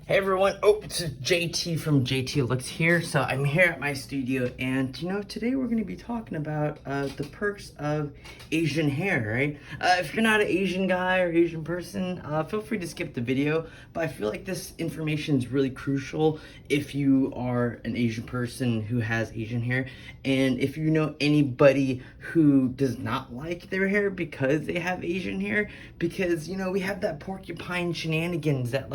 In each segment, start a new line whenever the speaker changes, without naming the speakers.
Hey everyone, it's JT from JT Looks here. So I'm here at my studio and today we're going to be talking about the perks of Asian hair, right? If you're not an Asian guy or Asian person, feel free to skip the video, but I feel like this information is really crucial if you are an Asian person who has Asian hair, and if you know anybody who does not like their hair because they have Asian hair, because we have that porcupine shenanigans that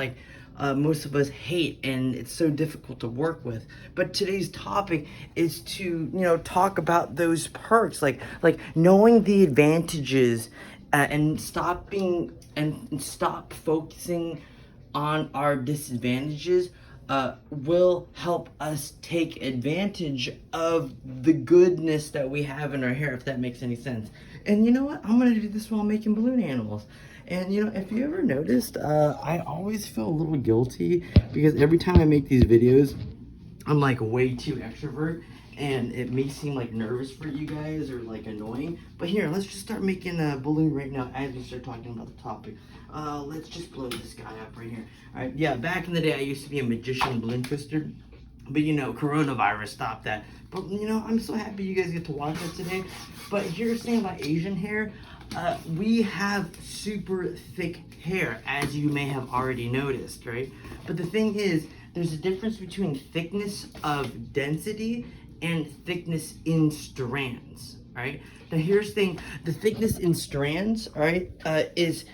most of us hate, and it's so difficult to work with. But today's topic is to talk about those perks, like knowing the advantages, and stop focusing on our disadvantages. Will help us take advantage of the goodness that we have in our hair, if that makes any sense. And you know what? I'm gonna do this while making balloon animals. And if you ever noticed, I always feel a little guilty because every time I make these videos, I'm like way too extrovert, and it may seem like nervous for you guys or like annoying. But here, let's just start making a balloon right now as we start talking about the topic. Let's just blow this guy up right here. All right, yeah, back in the day, I used to be a magician balloon twister, but coronavirus stopped that. But I'm so happy you guys get to watch it today. But here's the thing about Asian hair. We have super thick hair, as you may have already noticed, right? But the thing is, there's a difference between thickness of density and thickness in strands, right? Now here's the thing, the thickness in strands, all right, is,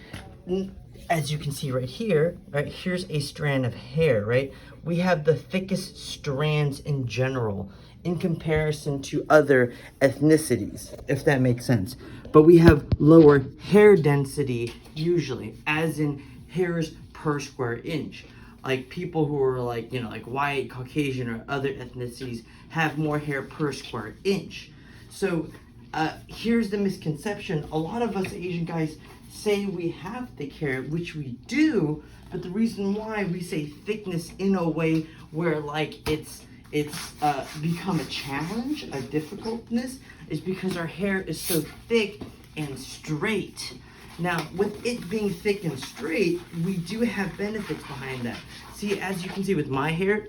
as you can see right here, right, here's a strand of hair, right? We have the thickest strands in general in comparison to other ethnicities, if that makes sense. But we have lower hair density usually, as in hairs per square inch. Like people who are like white, Caucasian, or other ethnicities have more hair per square inch. So here's the misconception. A lot of us Asian guys say we have thick hair, which we do, but the reason why we say thickness in a way where it's become a challenge, a difficultness, is because our hair is so thick and straight. Now, with it being thick and straight, we do have benefits behind that. See, as you can see with my hair,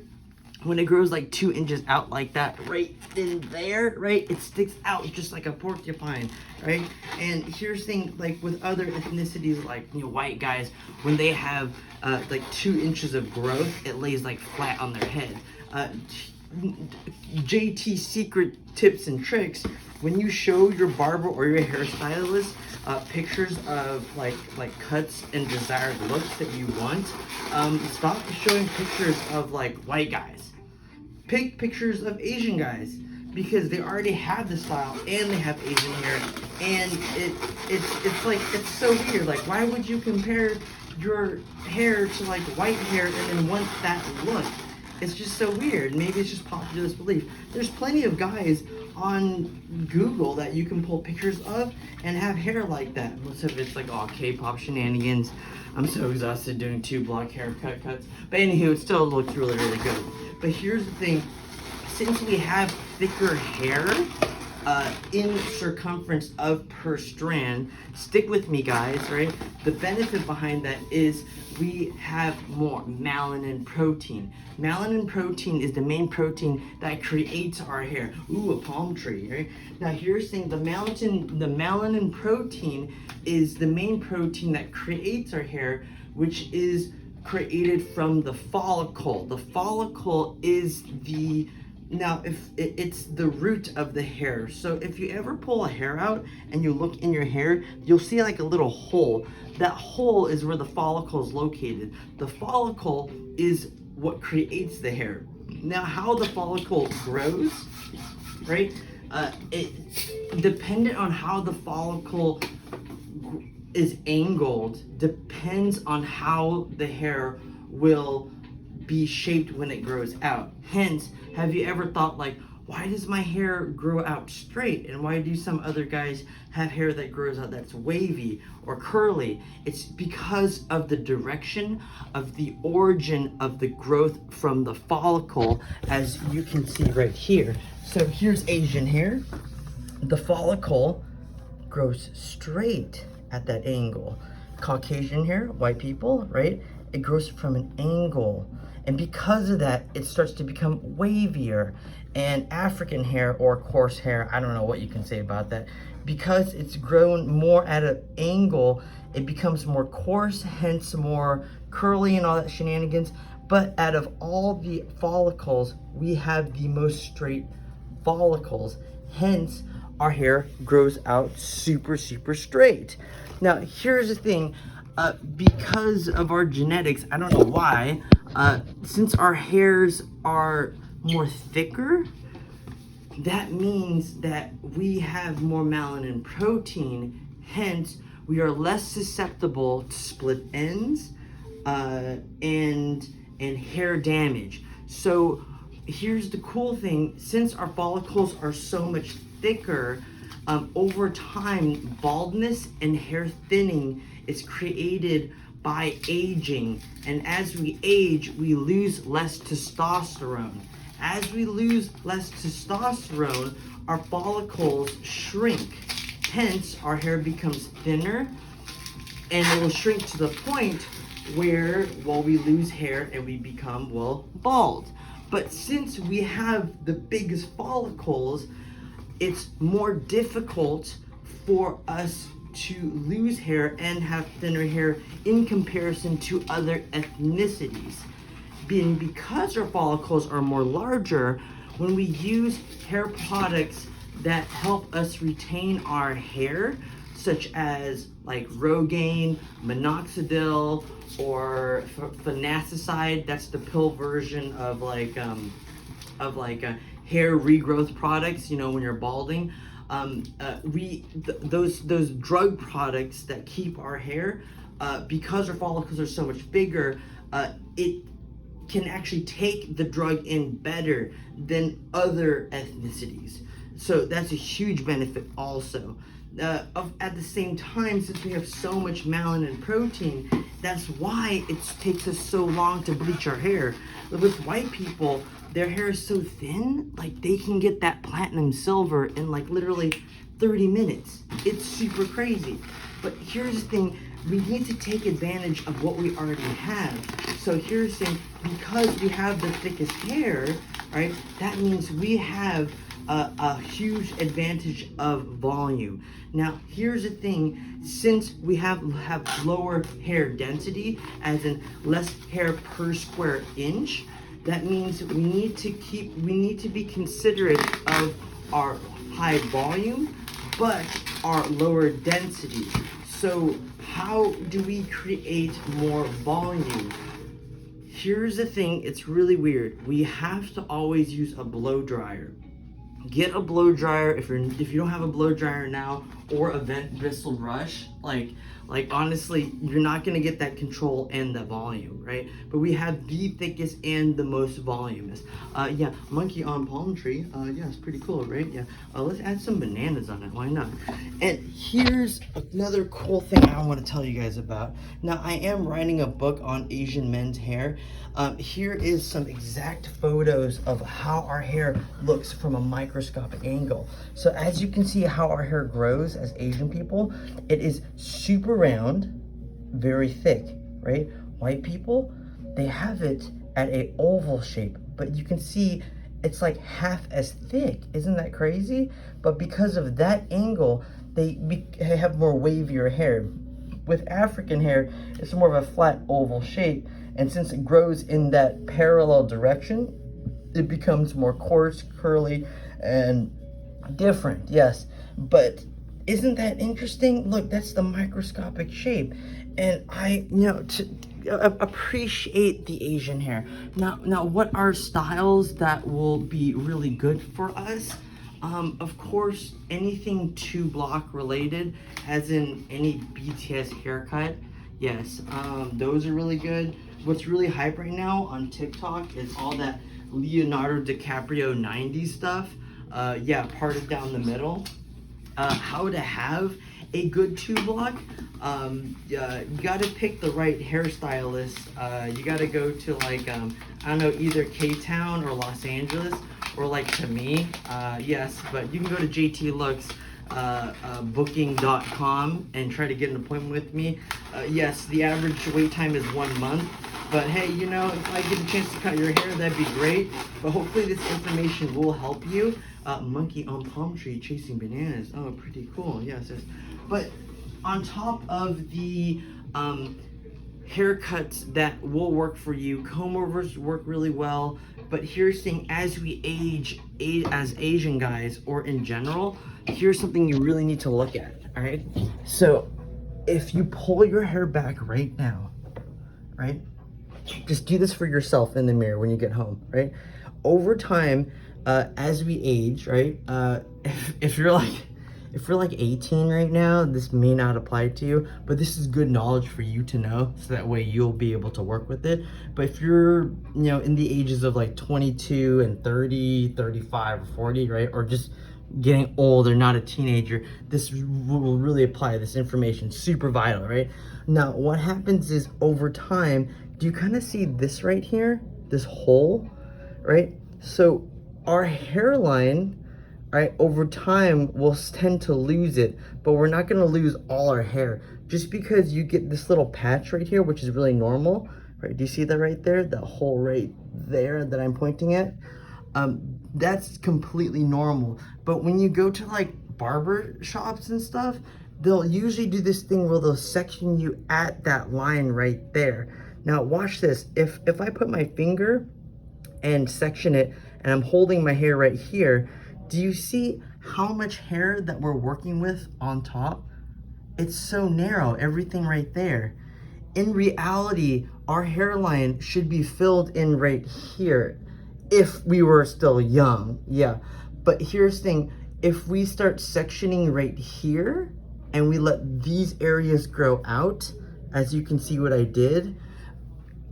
when it grows like 2 inches out like that, right in there, right, it sticks out just like a porcupine, right? And here's the thing, like with other ethnicities, like white guys, when they have like 2 inches of growth, it lays like flat on their head. JT secret tips and tricks: when you show your barber or your hairstylist pictures of like cuts and desired looks that you want, stop showing pictures of like white guys. Pick pictures of Asian guys, because they already have the style and they have Asian hair, and it's so weird. Like, why would you compare your hair to like white hair and then want that look? It's just so weird. Maybe it's just popular disbelief. There's plenty of guys on Google that you can pull pictures of and have hair like that. Most of it's like all K-pop shenanigans. I'm so exhausted doing 2 block haircut cuts. But anywho, it still looks really, really good. But here's the thing. Since we have thicker hair in circumference of per strand, stick with me guys, right? The benefit behind that is we have more melanin protein. Melanin protein is the main protein that creates our hair. Ooh, a palm tree, right? Now here's the thing, the melanin protein is the main protein that creates our hair, which is created from the follicle. The follicle is it's the root of the hair. So if you ever pull a hair out and you look in your hair, you'll see like a little hole. That hole is where the follicle is located. The follicle is what creates the hair. Now, how the follicle grows, right? It dependent on how the follicle is angled, depends on how the hair will be shaped when it grows out. Hence, have you ever thought like, why does my hair grow out straight, and why do some other guys have hair that grows out that's wavy or curly? It's because of the direction of the origin of the growth from the follicle, as you can see right here. So here's Asian hair. The follicle grows straight at that angle. Caucasian hair, white people, right? it grows from an angle. And because of that, it starts to become wavier. And African hair or coarse hair, I don't know what you can say about that, because it's grown more at an angle, it becomes more coarse, hence more curly and all that shenanigans. But out of all the follicles, we have the most straight follicles. Hence, our hair grows out super, super straight. Now, here's the thing. Because of our genetics, I don't know why, since our hairs are more thicker, that means that we have more melanin protein, hence we are less susceptible to split ends and hair damage. So here's the cool thing, since our follicles are so much thicker, over time, baldness and hair thinning is created by aging. And as we age, we lose less testosterone. As we lose less testosterone, our follicles shrink. Hence, our hair becomes thinner, and it will shrink to the point where, well, we lose hair and we become, well, bald. But since we have the biggest follicles, it's more difficult for us to lose hair and have thinner hair in comparison to other ethnicities. Because our follicles are more larger, when we use hair products that help us retain our hair, such as like Rogaine, minoxidil, or finasteride, that's the pill version of hair regrowth products, you know, when you're balding. Those drug products that keep our hair, because our follicles are so much bigger, it can actually take the drug in better than other ethnicities. So that's a huge benefit also. At the same time, since we have so much melanin protein, that's why it takes us so long to bleach our hair. With white people, their hair is so thin, like they can get that platinum silver in like literally 30 minutes. It's super crazy. But here's the thing, we need to take advantage of what we already have. So here's the thing, because we have the thickest hair, right, that means we have a huge advantage of volume. Now, here's the thing, since we have lower hair density, as in less hair per square inch, that means we need to be considerate of our high volume, but our lower density. So how do we create more volume? Here's the thing, it's really weird. We have to always use a blow dryer. Get a blow dryer if you don't have a blow dryer now, or a vent bristle brush. Like honestly, you're not gonna get that control and the volume, right? But we have the thickest and the most voluminous. Yeah, monkey on palm tree. Yeah, it's pretty cool, right? Yeah. Let's add some bananas on it. Why not? And here's another cool thing I want to tell you guys about. Now, I am writing a book on Asian men's hair. Here is some exact photos of how our hair looks from a microscopic angle. So as you can see how our hair grows as Asian people, it is super round, very thick, right? White people, they have it at a oval shape, but you can see it's like half as thick. Isn't that crazy? But because of that angle, they have more wavier hair. With African hair, it's more of a flat oval shape, and since it grows in that parallel direction, it becomes more coarse, curly, and different, yes. But isn't that interesting? Look, that's the microscopic shape. And I, appreciate the Asian hair. Now, what are styles that will be really good for us? Of course, anything 2-block related, as in any BTS haircut. Yes, those are really good. What's really hype right now on TikTok is all that Leonardo DiCaprio 90s stuff. Yeah, parted down the middle. How to have a good 2-block. You gotta pick the right hairstylist. You gotta go to like, I don't know, either K-Town or Los Angeles, or like to me, yes, but you can go to JT Looks. booking.com and try to get an appointment with me. Yes, the average wait time is 1 month. But hey, you know, if I get a chance to cut your hair, that'd be great. But hopefully this information will help you. Monkey on palm tree chasing bananas. Oh, pretty cool. Yes, yes. But on top of the haircuts that will work for you, comb overs work really well. But here's the thing, as we age as Asian guys, or in general, here's something you really need to look at, all right? So if you pull your hair back right now, right? Just do this for yourself in the mirror when you get home, right? Over time, as we age, right? If you're like 18 right now, this may not apply to you, but this is good knowledge for you to know, so that way you'll be able to work with it. But if you're, you know, in the ages of like 22 and 30, 35 or 40, right? Or just getting old or not a teenager, this will really apply. This information, super vital, right? Now, what happens is over time, do you kind of see this right here? This hole, right? So our hairline, right, over time we'll tend to lose it, but we're not gonna lose all our hair. Just because you get this little patch right here, which is really normal, right? Do you see that right there? That hole right there that I'm pointing at? That's completely normal. But when you go to like barber shops and stuff, they'll usually do this thing where they'll section you at that line right there. Now watch this. If I put my finger and section it, and I'm holding my hair right here, do you see how much hair that we're working with on top? It's so narrow, everything right there. In reality, our hairline should be filled in right here if we were still young, yeah. But here's the thing, if we start sectioning right here and we let these areas grow out, as you can see what I did,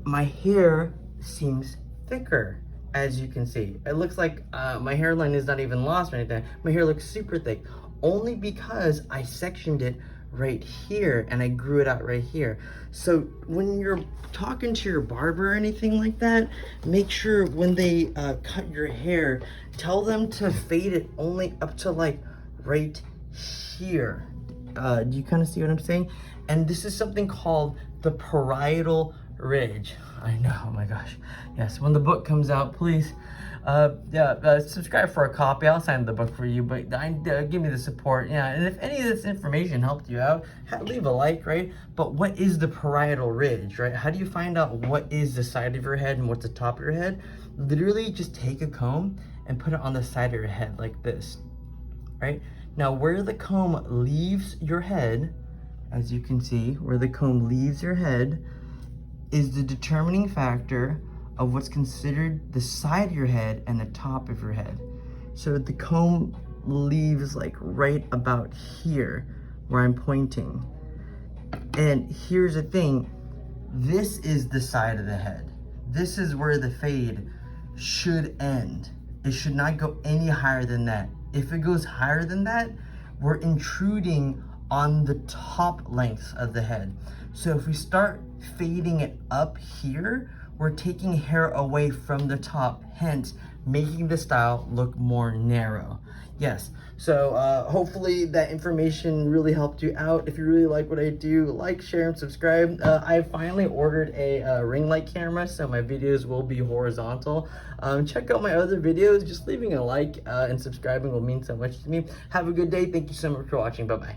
my hair seems thicker. As you can see, it looks like my hairline is not even lost or anything. My hair looks super thick, only because I sectioned it right here and I grew it out right here. So when you're talking to your barber or anything like that, make sure when they cut your hair, tell them to fade it only up to like right here. Do you kind of see what I'm saying? And this is something called the parietal ridge. I know, oh my gosh. Yes, when the book comes out, please subscribe for a copy. I'll sign the book for you, but give me the support. Yeah, and if any of this information helped you out, leave a like, right? But what is the parietal ridge, right? How do you find out what is the side of your head and what's the top of your head? Literally just take a comb and put it on the side of your head like this, right? Now where the comb leaves your head, as you can see, where the comb leaves your head is the determining factor of what's considered the side of your head and the top of your head. So the comb leaves like right about here where I'm pointing. And here's the thing, this is the side of the head. This is where the fade should end. It should not go any higher than that. If it goes higher than that, we're intruding on the top lengths of the head. So if we start fading it up here, we're taking hair away from the top, hence making the style look more narrow. Yes, so hopefully that information really helped you out. If you really like what I do, like, share, and subscribe. I finally ordered a ring light camera, so my videos will be horizontal. Check out my other videos. Just leaving a like and subscribing will mean so much to me. Have a good day. Thank you so much for watching. Bye-bye.